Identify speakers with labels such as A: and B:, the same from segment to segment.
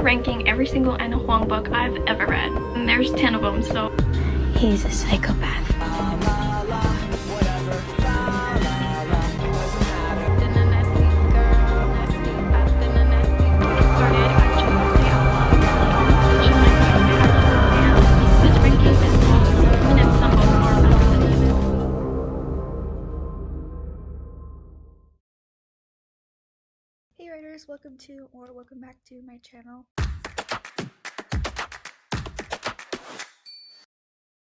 A: ranking every single Anna Huang book I've ever read. And there's 10 of them, so.
B: He's a psychopath.
C: Hey writers, welcome back to my channel.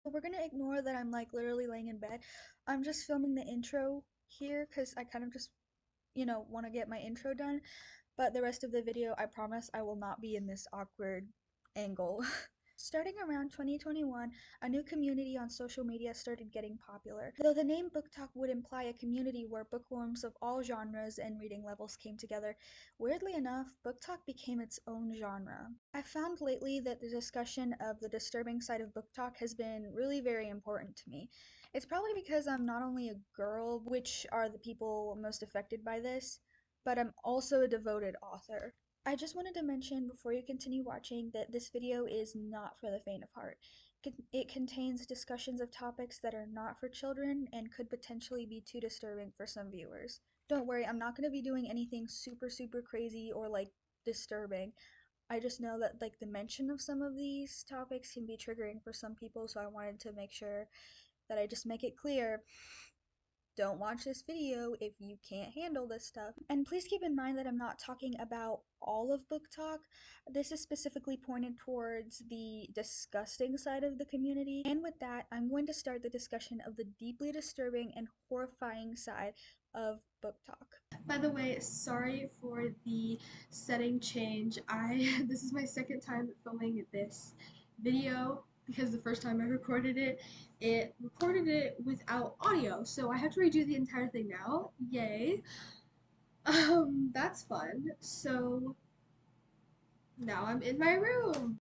C: We're gonna ignore that I'm like literally laying in bed. I'm just filming the intro here because I kind of just, want to get my intro done. But the rest of the video, I promise I will not be in this awkward angle. Starting around 2021, a new community on social media started getting popular. Though the name BookTok would imply a community where bookworms of all genres and reading levels came together, weirdly enough, BookTok became its own genre. I found lately that the discussion of the disturbing side of BookTok has been really very important to me. It's probably because I'm not only a girl, which are the people most affected by this, but I'm also a devoted author. I just wanted to mention before you continue watching that this video is not for the faint of heart. It contains discussions of topics that are not for children and could potentially be too disturbing for some viewers. Don't worry, I'm not going to be doing anything super crazy or like disturbing. I just know that like the mention of some of these topics can be triggering for some people, so I wanted to make sure that I just make it clear. Don't watch this video if you can't handle this stuff. And please keep in mind that I'm not talking about all of BookTok. This is specifically pointed towards the disgusting side of the community. And with that, I'm going to start the discussion of the deeply disturbing and horrifying side of BookTok. By the way, sorry for the setting change. This is my second time filming this video because the first time I recorded it recorded it without audio, so I have to redo the entire thing now. Yay. That's fun. So now I'm in my room.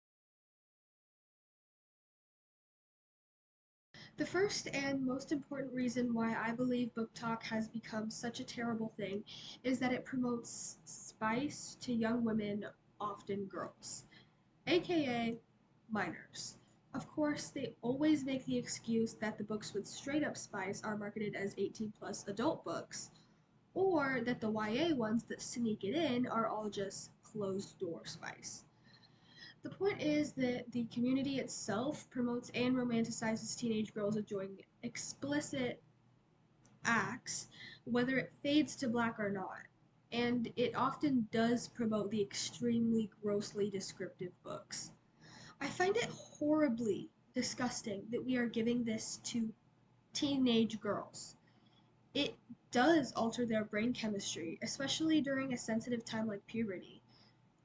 C: The first and most important reason why I believe BookTok has become such a terrible thing is that it promotes spice to young women, often girls, aka minors. Of course, they always make the excuse that the books with straight up spice are marketed as 18 plus adult books, or that the YA ones that sneak it in are all just closed door spice. The point is that the community itself promotes and romanticizes teenage girls enjoying explicit acts, whether it fades to black or not. And it often does promote the extremely grossly descriptive books. I find it horribly disgusting that we are giving this to teenage girls. It does alter their brain chemistry, especially during a sensitive time like puberty.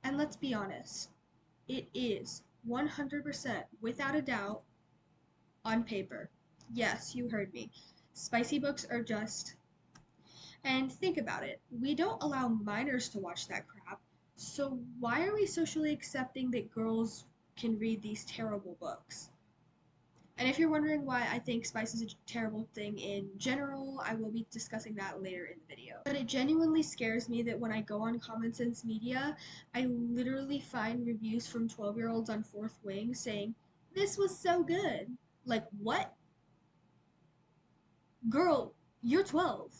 C: And let's be honest, it is 100% without a doubt on paper. Yes, you heard me. Spicy books are just. And think about it. We don't allow minors to watch that crap. So why are we socially accepting that girls can read these terrible books? And if you're wondering why I think spice is a terrible thing in general, I will be discussing that later in the video. But it genuinely scares me that when I go on Common Sense Media, I literally find reviews from 12-year-olds on Fourth Wing saying, "This was so good." Like, what? Girl, you're 12.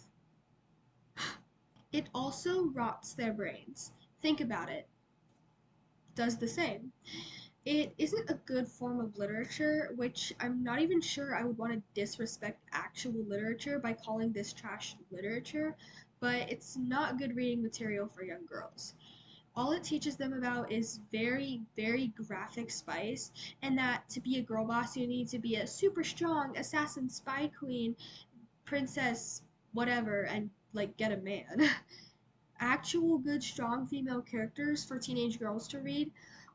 C: It also rots their brains. Think about it. Does the same. It isn't a good form of literature, which I'm not even sure I would want to disrespect actual literature by calling this trash literature, but it's not good reading material for young girls. All it teaches them about is very graphic spice, and that to be a girl boss you need to be a super strong assassin spy queen, princess, whatever, and like get a man. Actual good strong female characters for teenage girls to read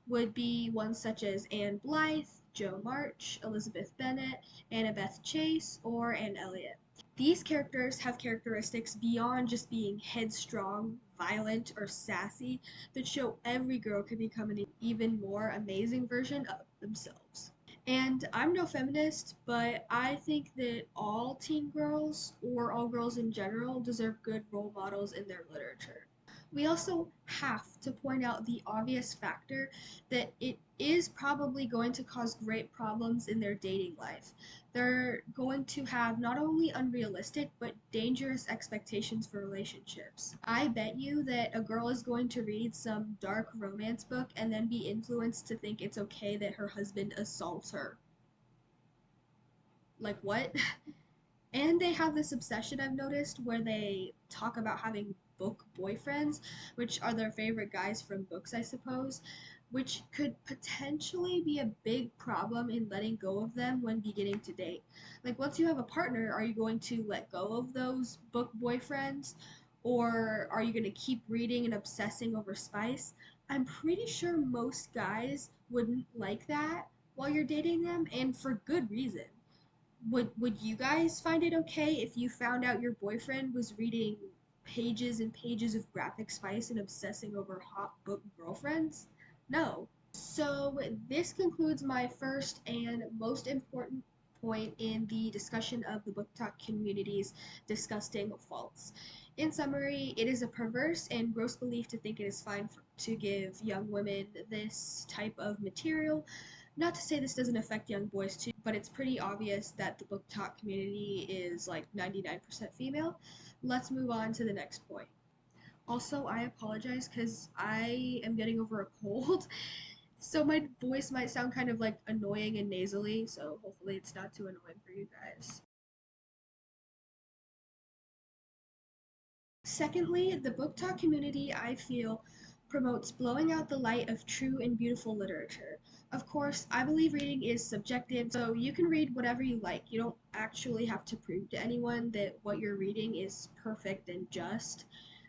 C: would be ones such as Anne Blythe, Jo March, Elizabeth Bennet, Annabeth Chase, or Anne Elliot. These characters have characteristics beyond just being headstrong, violent, or sassy that show every girl can become an even more amazing version of themselves. And I'm no feminist, but I think that all teen girls, or all girls in general, deserve good role models in their literature.
D: We also have to point out the obvious factor that it is probably going to cause great problems in their dating life. They're going to have not only unrealistic but dangerous expectations for relationships. I bet you that a girl is going to read some dark romance book and then be influenced to think it's okay that her husband assaults her. Like, what? And they have this obsession I've noticed where they talk about having book boyfriends, which are their favorite guys from books, I suppose, which could potentially be a big problem in letting go of them when beginning to date. Like, once you have a partner, are you going to let go of those book boyfriends? Or are you going to keep reading and obsessing over spice? I'm pretty sure most guys wouldn't like that while you're dating them, and for good reason. Would you guys find it okay if you found out your boyfriend was reading pages and pages of graphic spice and obsessing over hot book girlfriends? No. So this concludes my first and most important point in the discussion of the BookTok community's disgusting faults. In summary, it is a perverse and gross belief to think it is fine to give young women this type of material. Not to say this doesn't affect young boys too, but it's pretty obvious that the book talk community is like 99% female. Let's move on to the next point. Also, I apologize because I am getting over a cold, so my voice might sound kind of like annoying and nasally, so hopefully it's not too annoying for you guys. Secondly, the book talk community, I feel, promotes blowing out the light of true and beautiful literature. Of course, I believe reading is subjective, so you can read whatever you like. You don't actually have to prove to anyone that what you're reading is perfect and just.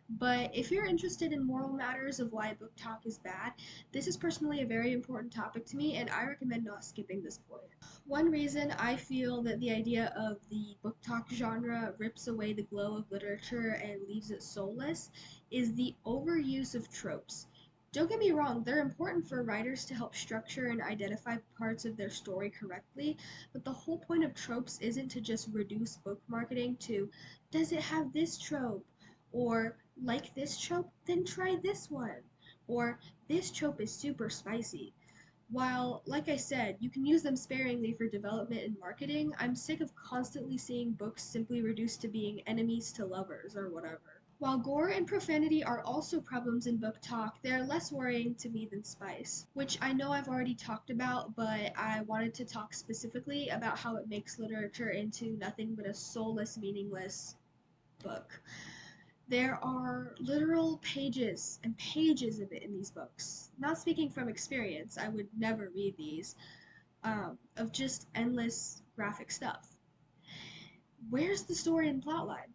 D: But if you're interested in moral matters of why book talk is bad, this is personally a very important topic to me, and I recommend not skipping this point. One reason I feel that the idea of the book talk genre rips away the glow of literature and leaves it soulless is the overuse of tropes. Don't get me wrong, they're important for writers to help structure and identify parts of their story correctly, but the whole point of tropes isn't to just reduce book marketing to, does it have this trope? Or, like this trope? Then try this one. Or, this trope is super spicy. While, like I said, you can use them sparingly for development and marketing, I'm sick of constantly seeing books simply reduced to being enemies to lovers or whatever. While gore and profanity are also problems in book talk, they are less worrying to me than spice, which I know I've already talked about, but I wanted to talk specifically about how it makes literature into nothing but a soulless, meaningless book. There are literal pages and pages of it in these books. Not speaking from experience, I would never read these, of just endless graphic stuff. Where's the story and plotline?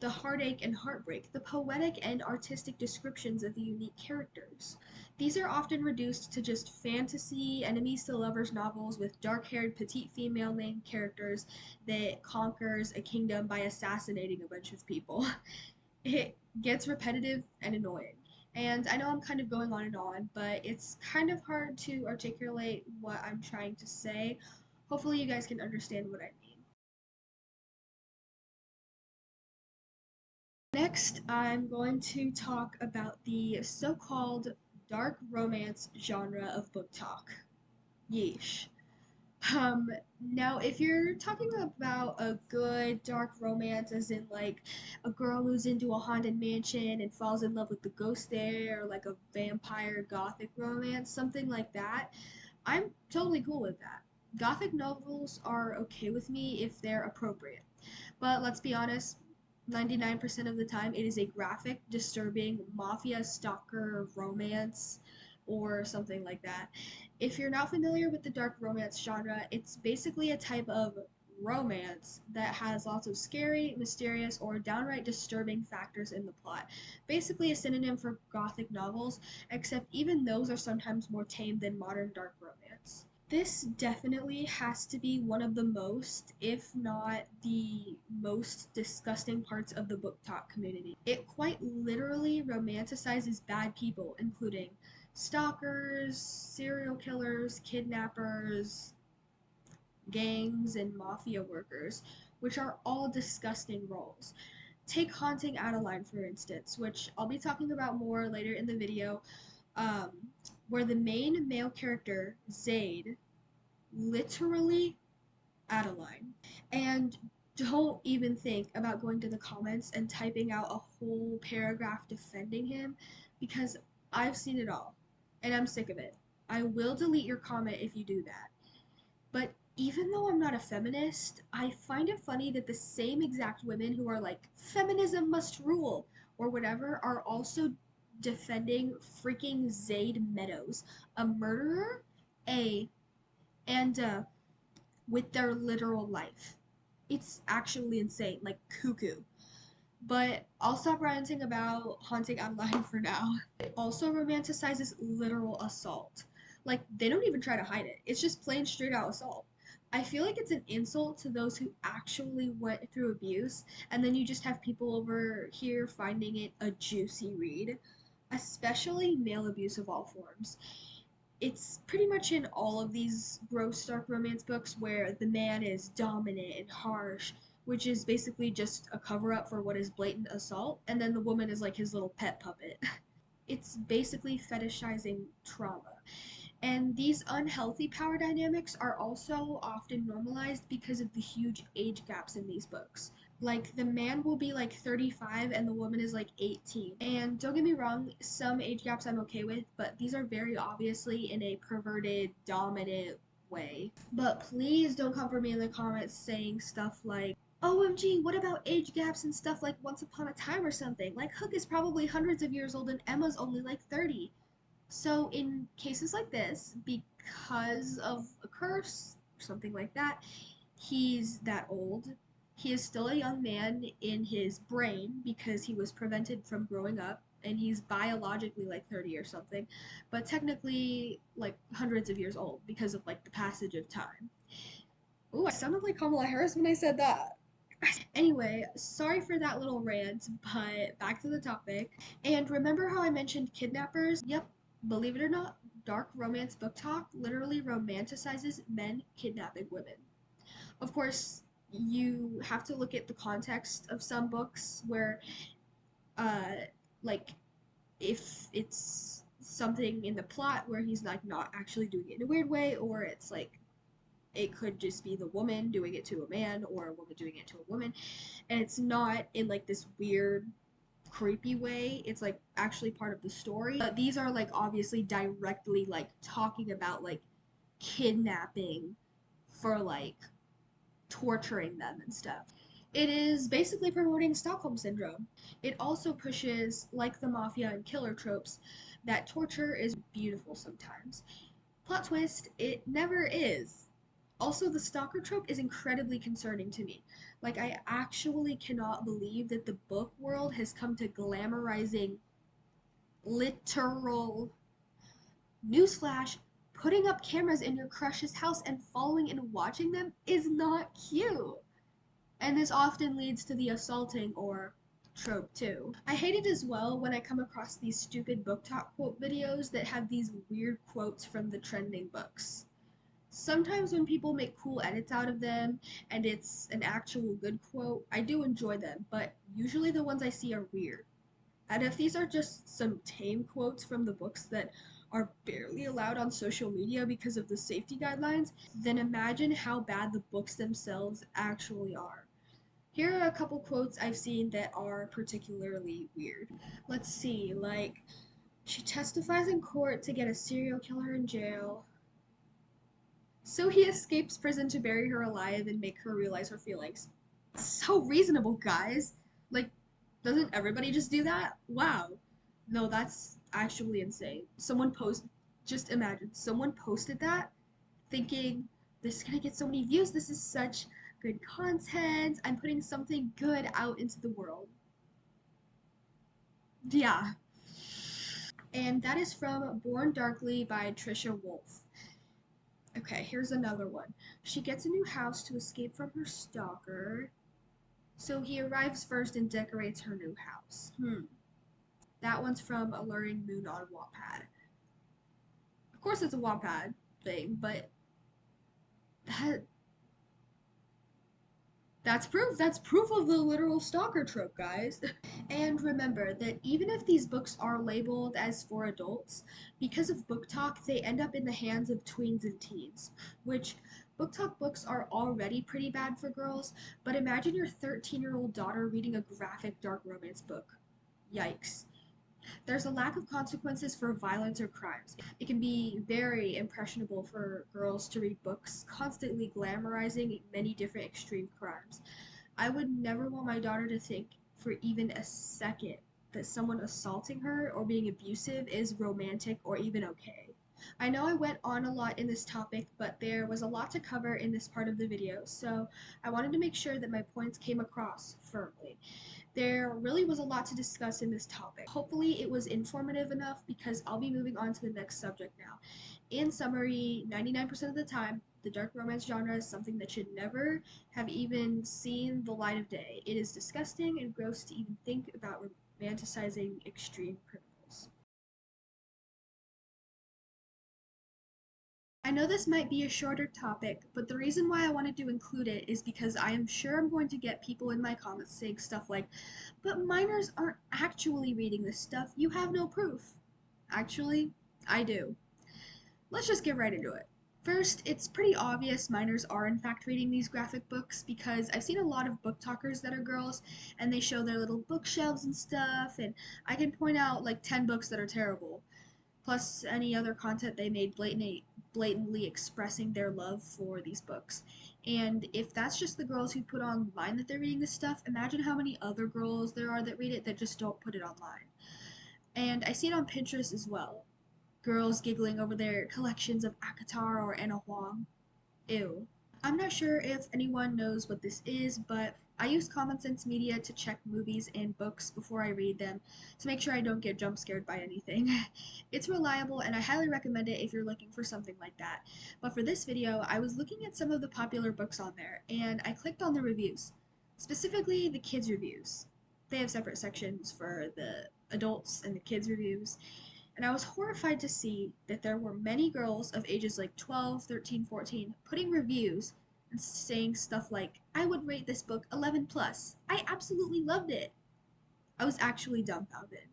D: The heartache and heartbreak, the poetic and artistic descriptions of the unique characters. These are often reduced to just fantasy, enemies to lovers novels with dark-haired petite female main characters that conquers a kingdom by assassinating a bunch of people. It gets repetitive and annoying. And I know I'm kind of going on, but it's kind of hard to articulate what I'm trying to say. Hopefully, you guys can understand what I mean. Next, I'm going to talk about the so called dark romance genre of book talk. Yeesh. Now, if you're talking about a good dark romance, as in like a girl moves into a haunted mansion and falls in love with the ghost there, or like a vampire gothic romance, something like that, I'm totally cool with that. Gothic novels are okay with me if they're appropriate. But let's be honest, 99% of the time it is a graphic, disturbing mafia stalker romance or something like that. If you're not familiar with the dark romance genre, it's basically a type of romance that has lots of scary, mysterious, or downright disturbing factors in the plot. Basically a synonym for gothic novels, except even those are sometimes more tame than modern dark romance. This definitely has to be one of the most, if not the most disgusting parts of the book talk community. It quite literally romanticizes bad people, including stalkers, serial killers, kidnappers, gangs, and mafia workers, which are all disgusting roles. Take Haunting Adeline, for instance, which I'll be talking about more later in the video, um, where the main male character, Zaid, literally Adeline. And don't even think about going to the comments and typing out a whole paragraph defending him, because I've seen it all and I'm sick of it. I will delete your comment if you do that. But even though I'm not a feminist, I find it funny that the same exact women who are like, feminism must rule, or whatever, are also defending freaking Zaid Meadows, a murderer, and with their literal life. It's actually insane, like cuckoo. But I'll stop ranting about Haunting Adeline for now. It also romanticizes literal assault. Like, they don't even try to hide it. It's just plain straight out assault. I feel like it's an insult to those who actually went through abuse, and then you just have people over here finding it a juicy read, especially male abuse of all forms. It's pretty much in all of these gross dark romance books where the man is dominant and harsh, which is basically just a cover up for what is blatant assault, and then the woman is like his little pet puppet. It's basically fetishizing trauma. And these unhealthy power dynamics are also often normalized because of the huge age gaps in these books. Like, the man will be like 35 and the woman is like 18. And don't get me wrong, some age gaps I'm okay with, but these are very obviously in a perverted, dominant way. But please don't come for me in the comments saying stuff like, OMG, what about age gaps and stuff like Once Upon a Time or something? Like, Hook is probably hundreds of years old and Emma's only like 30. So in cases like this, because of a curse, something like that, he's that old. He is still a young man in his brain because he was prevented from growing up, and he's biologically like 30 or something, but technically like hundreds of years old because of like the passage of time. Ooh, I sounded like Kamala Harris when I said that. Anyway, sorry for that little rant, but back to the topic. And remember how I mentioned kidnappers? Yep, believe it or not, dark romance book talk literally romanticizes men kidnapping women. Of course, you have to look at the context of some books where, uh, like, if it's something in the plot where he's like not actually doing it in a weird way, or it's like it could just be the woman doing it to a man or a woman doing it to a woman, and it's not in like this weird creepy way, it's like actually part of the story. But these are like obviously directly like talking about like kidnapping for like torturing them and stuff. It is basically promoting Stockholm Syndrome. It also pushes, like the mafia and killer tropes, that torture is beautiful sometimes. Plot twist, it never is. Also, the stalker trope is incredibly concerning to me. Like, I actually cannot believe that the book world has come to glamorizing literal, newsflash, putting up cameras in your crush's house and following and watching them is not cute. And this often leads to the assaulting or trope too. I hate it as well when I come across these stupid BookTok quote videos that have these weird quotes from the trending books. Sometimes when people make cool edits out of them and it's an actual good quote, I do enjoy them, but usually the ones I see are weird. And if these are just some tame quotes from the books that are barely allowed on social media because of the safety guidelines, then imagine how bad the books themselves actually are. Here are a couple quotes I've seen that are particularly weird. Let's see, like, she testifies in court to get a serial killer in jail. So he escapes prison to bury her alive and make her realize her feelings. So reasonable, guys. Like, doesn't everybody just do that? Wow. No, that's actually insane. Just imagine, someone posted that thinking, this is gonna get so many views, this is such good content, I'm putting something good out into the world. Yeah. And that is from Born Darkly by Trisha Wolfe. Okay, here's another one. She gets a new house to escape from her stalker. So he arrives first and decorates her new house. That one's from Alluring Moon on Wattpad. Of course it's a Wattpad thing, but That's proof. That's proof of the literal stalker trope, guys. And remember that even if these books are labeled as for adults, because of BookTok, they end up in the hands of tweens and teens, which BookTok books are already pretty bad for girls, but imagine your 13-year-old daughter reading a graphic dark romance book. Yikes. There's a lack of consequences for violence or crimes. It can be very impressionable for girls to read books constantly glamorizing many different extreme crimes. I would never want my daughter to think for even a second that someone assaulting her or being abusive is romantic or even okay. I know I went on a lot in this topic, but there was a lot to cover in this part of the video, so I wanted to make sure that my points came across firmly. There really was a lot to discuss in this topic. Hopefully it was informative enough because I'll be moving on to the next subject now. In summary, 99% of the time, the dark romance genre is something that should never have even seen the light of day. It is disgusting and gross to even think about romanticizing extreme criminals. I know this might be a shorter topic, but the reason why I wanted to include it is because I am sure I'm going to get people in my comments saying stuff like, but minors aren't actually reading this stuff, you have no proof. Actually, I do. Let's just get right into it. First, it's pretty obvious minors are in fact reading these graphic books because I've seen a lot of book talkers that are girls and they show their little bookshelves and stuff, and I can point out like 10 books that are terrible, plus any other content they made blatantly expressing their love for these books. And if that's just the girls who put online that they're reading this stuff, imagine how many other girls there are that read it that just don't put it online. And I see it on Pinterest as well. Girls giggling over their collections of ACOTAR or Anna Huang. Ew. I'm not sure if anyone knows what this is, but I use Common Sense Media to check movies and books before I read them to make sure I don't get jump scared by anything. It's reliable and I highly recommend it if you're looking for something like that. But for this video, I was looking at some of the popular books on there and I clicked on the reviews, specifically the kids reviews. They have separate sections for the adults and the kids reviews, and I was horrified to see that there were many girls of ages like 12, 13, 14 putting reviews and saying stuff like, I would rate this book 11 plus. I absolutely loved it. I was actually dumbfounded.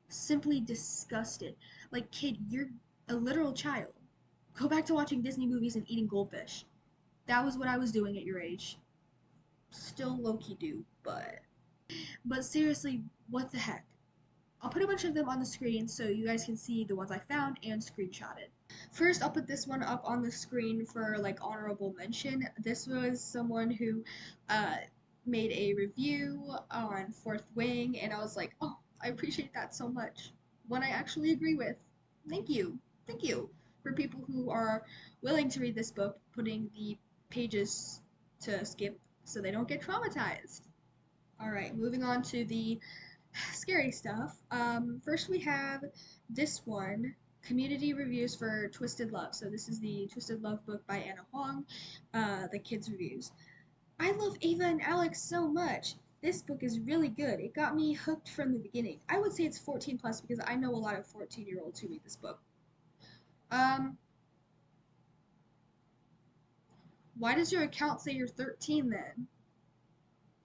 D: Simply disgusted. Like, kid, you're a literal child. Go back to watching Disney movies and eating goldfish. That was what I was doing at your age. Still low-key do, but... But seriously, what the heck? I'll put a bunch of them on the screen so you guys can see the ones I found and screenshotted. First, I'll put this one up on the screen for like honorable mention. This was someone who made a review on Fourth Wing, and I was like, oh, I appreciate that so much. One I actually agree with. Thank you. Thank you for people who are willing to read this book, putting the pages to skip so they don't get traumatized. Alright, moving on to the scary stuff. First we have this one, community reviews for Twisted Love. So this is the Twisted Love book by Anna Huang, the kids reviews. I love Ava and Alex so much. This book is really good. It got me hooked from the beginning. I would say it's 14 plus because I know a lot of 14-year-olds who read this book. Why does your account say you're 13 then?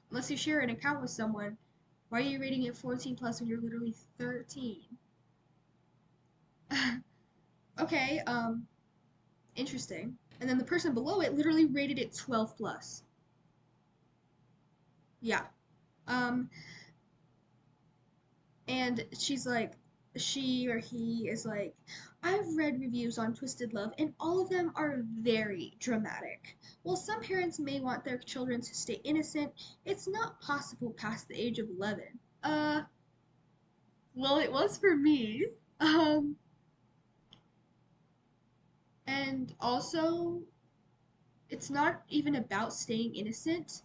D: Unless you share an account with someone, why are you rating it 14 plus when you're literally 13? Okay, interesting. And then the person below it literally rated it 12 plus. Yeah. And she's like, she or he is like, I've read reviews on Twisted Love and all of them are very dramatic. While some parents may want their children to stay innocent, it's not possible past the age of 11. Well, it was for me. And also, it's not even about staying innocent.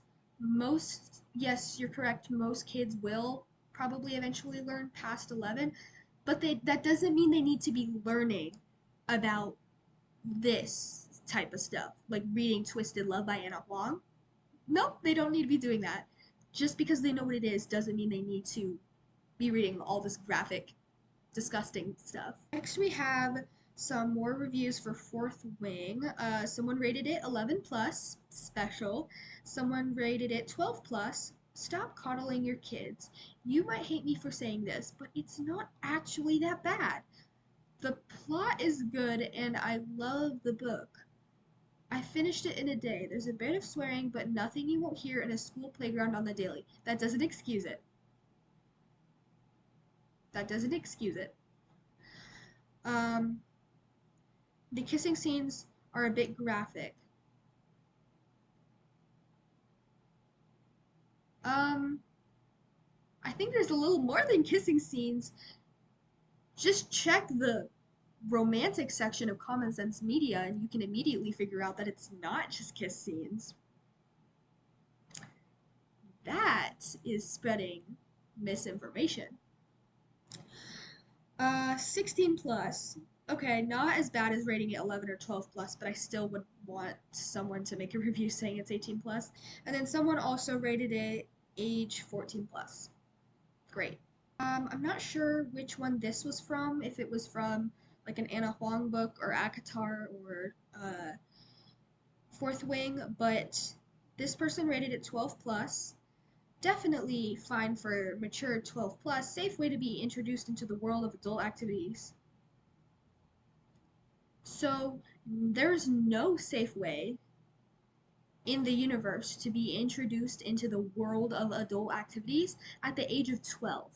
D: Yes, you're correct, most kids will probably eventually learn past 11, but that doesn't mean they need to be learning about this type of stuff, like reading Twisted Love by Anna Huang. Nope, they don't need to be doing that. Just because they know what it is doesn't mean they need to be reading all this graphic, disgusting stuff. Next we have Some more reviews for Fourth Wing. Someone rated it 11 plus, special. Someone rated it 12 plus. Stop coddling your kids. You might hate me for saying this, but it's not actually that bad. The plot is good and I love the book. I finished it in a day. There's a bit of swearing, but nothing you won't hear in a school playground on the daily. That doesn't excuse it. That doesn't excuse it. The kissing scenes are a bit graphic. I think there's a little more than kissing scenes. Just check the romantic section of Common Sense Media and you can immediately figure out that it's not just kiss scenes. That is spreading misinformation. 16 plus. Okay, not as bad as rating it 11 or 12 plus, but I still would want someone to make a review saying it's 18 plus. And then someone also rated it age 14 plus. Great. I'm not sure which one this was from, if it was from like an Anna Huang book or ACOTAR or Fourth Wing, but this person rated it 12 plus. Definitely fine for mature 12 plus, safe way to be introduced into the world of adult activities. So there's no safe way in the universe to be introduced into the world of adult activities at the age of 12.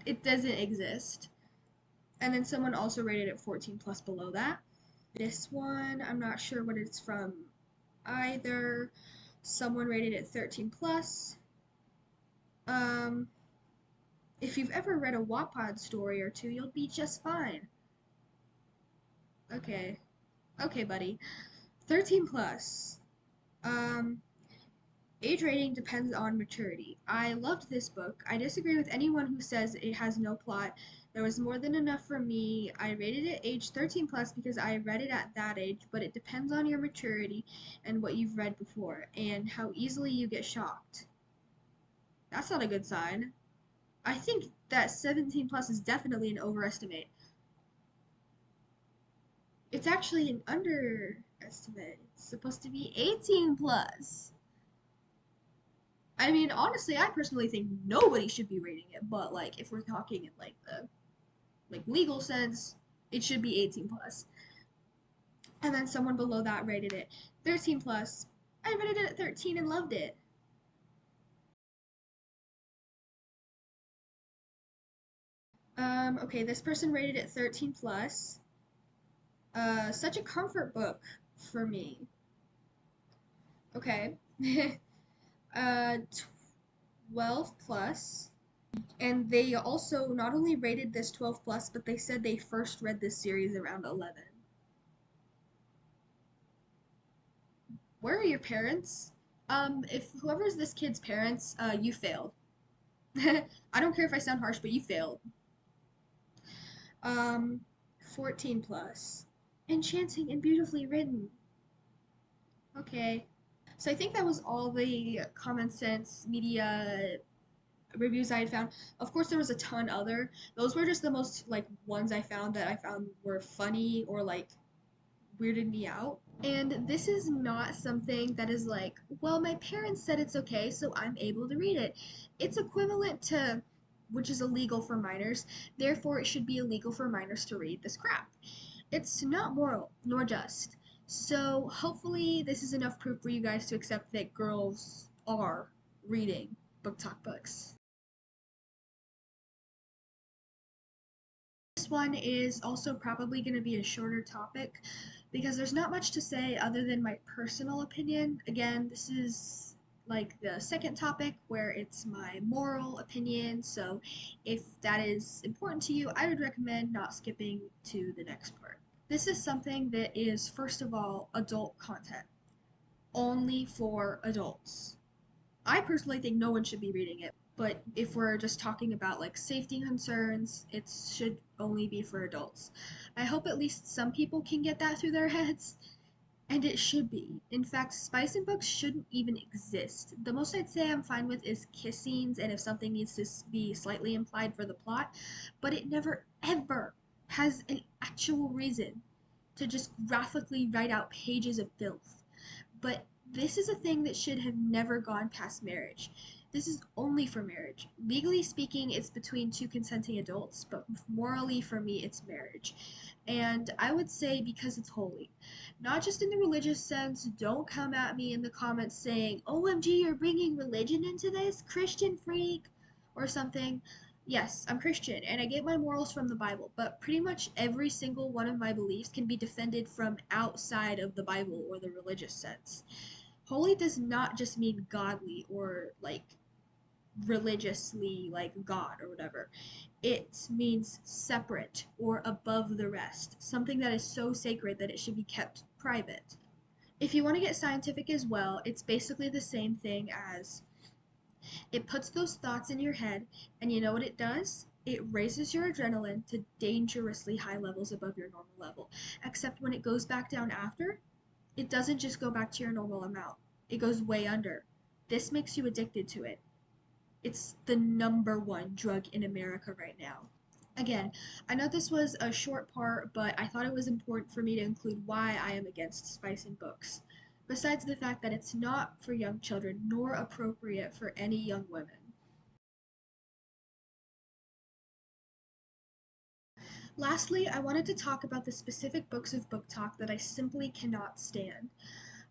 D: It doesn't exist. And then someone also rated it 14 plus below that. This one, I'm not sure what it's from either. Someone rated it 13 plus. If you've ever read a Wattpad story or two, you'll be just fine. Okay. Okay, buddy. 13 plus. Age rating depends on maturity. I loved this book. I disagree with anyone who says it has no plot. There was more than enough for me. I rated it age 13 plus because I read it at that age, but it depends on your maturity and what you've read before and how easily you get shocked. That's not a good sign. I think that 17 plus is definitely an overestimate. It's actually an underestimate. It's supposed to be 18 plus. I mean, honestly, I personally think nobody should be rating it, but like if we're talking in like the legal sense, it should be 18 plus. And then someone below that rated it 13 plus. I rated it at 13 and loved it. Okay, this person rated it 13 plus. Such a comfort book for me. Okay. 12 plus. And they also not only rated this 12 plus, but they said they first read this series around 11. Where are your parents? If whoever's this kid's parents, you failed. I don't care if I sound harsh, but you failed. 14 plus. Enchanting and beautifully written. Okay. So I think that was all the Common Sense Media reviews I had found. Of course, there was a ton other. Those were just the most like ones I found that I found were funny or like weirded me out. And this is not something that is like, well, my parents said it's okay, so I'm able to read it. It's equivalent to which is illegal for minors, therefore it should be illegal for minors to read this crap. It's not moral nor just. So hopefully this is enough proof for you guys to accept that girls are reading BOOKTOK books. This one is also probably going to be a shorter topic because there's not much to say other than my personal opinion. Again, this is like the second topic where it's my moral opinion, so if that is important to you, I would recommend not skipping to the next part. This is something that is, first of all, adult content. Only for adults. I personally think no one should be reading it, but if we're just talking about like safety concerns, it should only be for adults. I hope at least some people can get that through their heads. And it should be. In fact, spice in books shouldn't even exist. The most I'd say I'm fine with is kiss scenes and if something needs to be slightly implied for the plot, but it never ever has an actual reason to just graphically write out pages of filth. But this is a thing that should have never gone past marriage. This is only for marriage. Legally speaking, it's between two consenting adults, but morally for me, it's marriage. And I would say because it's holy. Not just in the religious sense, don't come at me in the comments saying, OMG, you're bringing religion into this, Christian freak, or something. Yes, I'm Christian and I get my morals from the Bible, but pretty much every single one of my beliefs can be defended from outside of the Bible or the religious sense. Holy does not just mean godly or like religiously like God or whatever. It means separate or above the rest, something that is so sacred that it should be kept private. If you want to get scientific as well, it's basically the same thing as it puts those thoughts in your head, and you know what it does? It raises your adrenaline to dangerously high levels above your normal level. Except when it goes back down after, it doesn't just go back to your normal amount, it goes way under. This makes you addicted to it. It's the number one drug in America right now. Again, I know this was a short part, but I thought it was important for me to include why I am against spice in books. Besides the fact that it's not for young children nor appropriate for any young women. Lastly, I wanted to talk about the specific books of Book Talk that I simply cannot stand.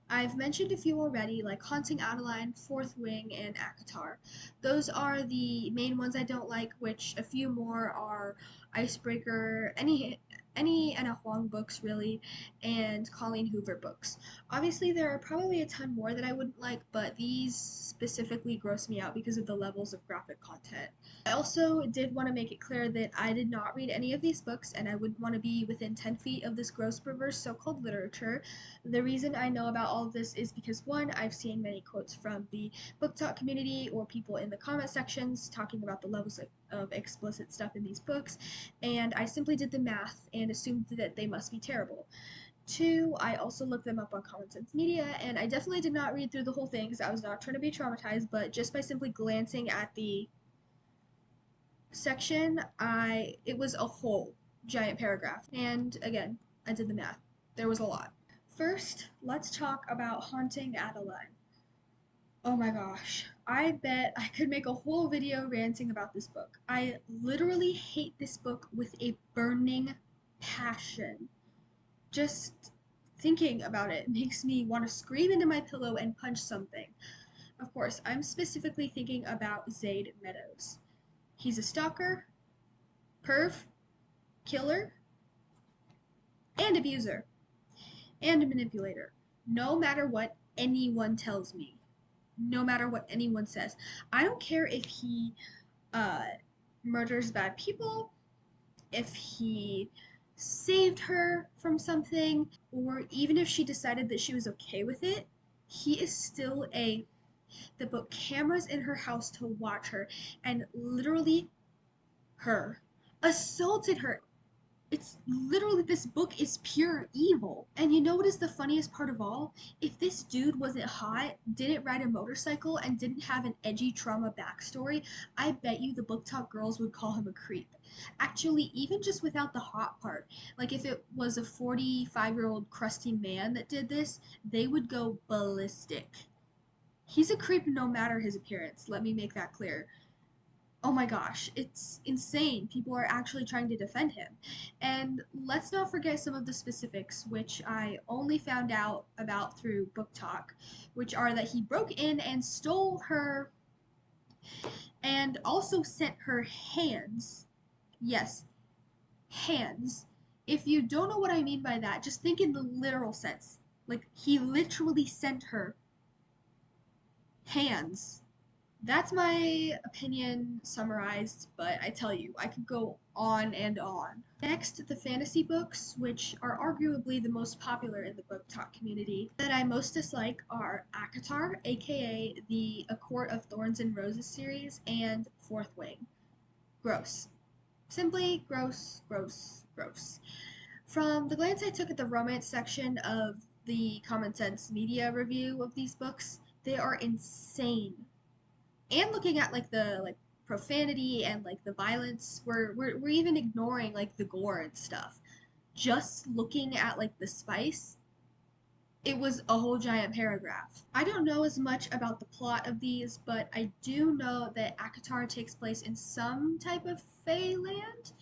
D: I've mentioned a few already, like Haunting Adeline, Fourth Wing, and ACOTAR. Those are the main ones I don't like, which a few more are Icebreaker, any Anna Huang books really, and Colleen Hoover books. Obviously, there are probably a ton more that I wouldn't like, but these specifically gross me out because of the levels of graphic content. I also did want to make it clear that I did not read any of these books, and I would want to be within 10 feet of this gross, perverse so-called literature. The reason I know about all of this is because one, I've seen many quotes from the book talk community or people in the comment sections talking about the levels of explicit stuff in these books, and I simply did the math and assumed that they must be terrible. Two, I also looked them up on Common Sense Media, and I definitely did not read through the whole thing because I was not trying to be traumatized, but just by simply glancing at the section, it was a whole giant paragraph. And again, I did the math. There was a lot. First, let's talk about Haunting Adeline. Oh my gosh, I bet I could make a whole video ranting about this book. I literally hate this book with a burning passion. Just thinking about it makes me want to scream into my pillow and punch something. Of course, I'm specifically thinking about Zaid Meadows. He's a stalker, perv, killer, and abuser, and a manipulator. No matter what anyone tells me, no matter what anyone says. I don't care if he uh, murders bad people, if he saved her from something, or even if she decided that she was okay with it. He is still that put cameras in her house to watch her and literally her assaulted her. It's literally, this book is pure evil. And you know what is the funniest part of all? If this dude wasn't hot, didn't ride a motorcycle, and didn't have an edgy trauma backstory, I bet you the book talk girls would call him a creep. Actually, even just without the hot part, like if it was a 45-year-old crusty man that did this, they would go ballistic. He's a creep no matter his appearance, let me make that clear. Oh my gosh, it's insane. People are actually trying to defend him. And let's not forget some of the specifics, which I only found out about through Book Talk, which are that he broke in and stole her and also sent her hands. Yes, hands. If you don't know what I mean by that, just think in the literal sense. Like, he literally sent her hands. That's my opinion summarized, but I tell you, I could go on and on. Next, the fantasy books, which are arguably the most popular in the book talk community, that I most dislike are ACOTAR, aka the A Court of Thorns and Roses series, and Fourth Wing. Gross. Simply gross, gross, gross. From the glance I took at the romance section of the Common Sense Media review of these books. They are insane. And looking at like the profanity and like the violence, we're even ignoring like the gore and stuff. Just looking at like the spice, it was a whole giant paragraph. I don't know as much about the plot of these, but I do know that Akatar takes place in some type of Fey land.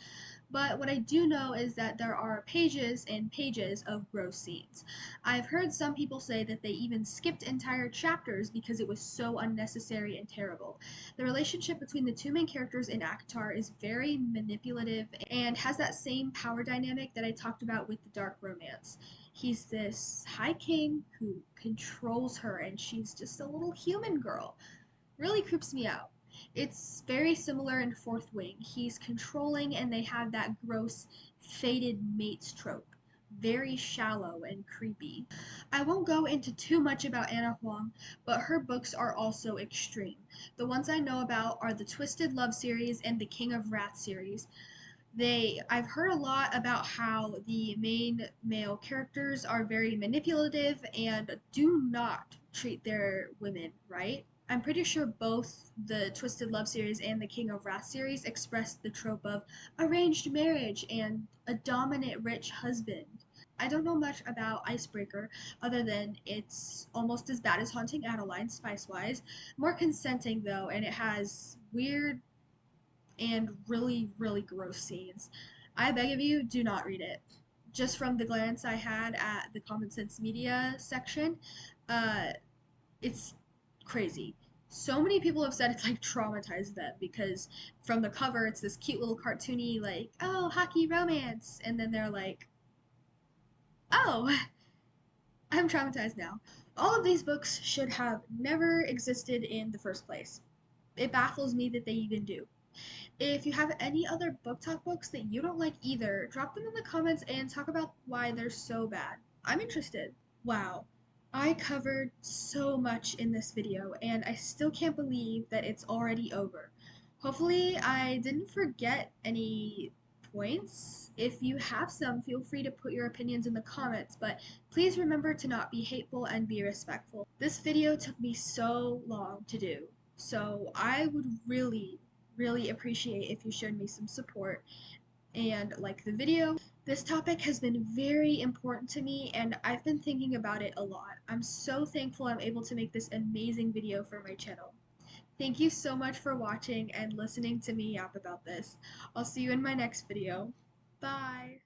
D: But what I do know is that there are pages and pages of gross scenes. I've heard some people say that they even skipped entire chapters because it was so unnecessary and terrible. The relationship between the two main characters in Akatar is very manipulative and has that same power dynamic that I talked about with the dark romance. He's this high king who controls her, and she's just a little human girl. Really creeps me out. It's very similar in Fourth Wing. He's controlling, and they have that gross, fated mates trope. Very shallow and creepy. I won't go into too much about Anna Huang, but her books are also extreme. The ones I know about are the Twisted Love series and the King of Wrath series. I've heard a lot about how the main male characters are very manipulative and do not treat their women right. I'm pretty sure both the Twisted Love series and the King of Wrath series express the trope of arranged marriage and a dominant rich husband. I don't know much about Icebreaker other than it's almost as bad as Haunting Adeline spice wise. More consenting though, and it has weird and really, really gross scenes. I beg of you, do not read it. Just from the glance I had at the Common Sense Media section, uh, it's crazy. So many people have said it's like traumatized them because from the cover it's this cute little cartoony like, oh, hockey romance, and then they're like, oh, I'm traumatized now. All of these books should have never existed in the first place. It baffles me that they even do. If you have any other book talk books that you don't like either, drop them in the comments and talk about why they're so bad. I'm interested. Wow. I covered so much in this video and I still can't believe that it's already over. Hopefully I didn't forget any points. If you have some, feel free to put your opinions in the comments, but please remember to not be hateful and be respectful. This video took me so long to do, so I would really appreciate if you showed me some support and like the video. This topic has been very important to me and I've been thinking about it a lot. I'm so thankful I'm able to make this amazing video for my channel. Thank you so much for watching and listening to me yap about this. I'll see you in my next video. Bye!